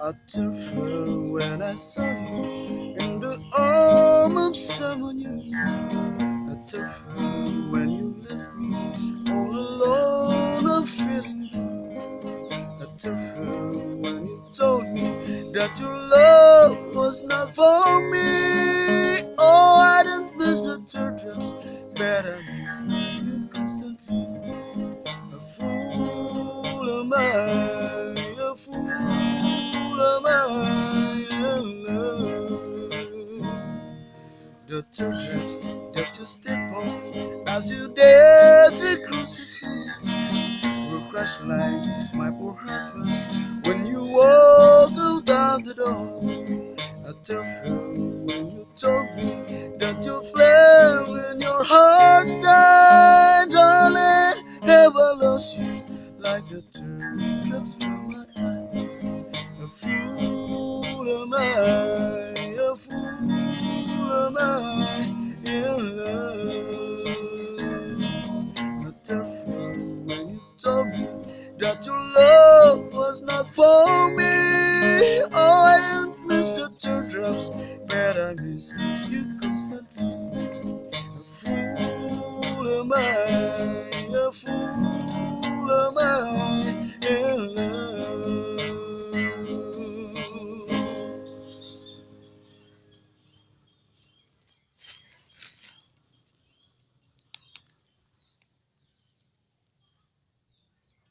A tearful when I saw you in the arm of someone new. A tearful when you left me all alone. I'm feeling blue. A tearful when you told me that your love was not for me. Oh, I didn't miss the teardrops, but I miss you constantly. A fool am I, a fool am I in love. The teardrops that you step on as you dance across the field will crash like my poor heart was when you walk out the door. A tearful when you told me that your flame in your heart died, darling. Have I lost you like the teardrops from my eyes? A fool am I.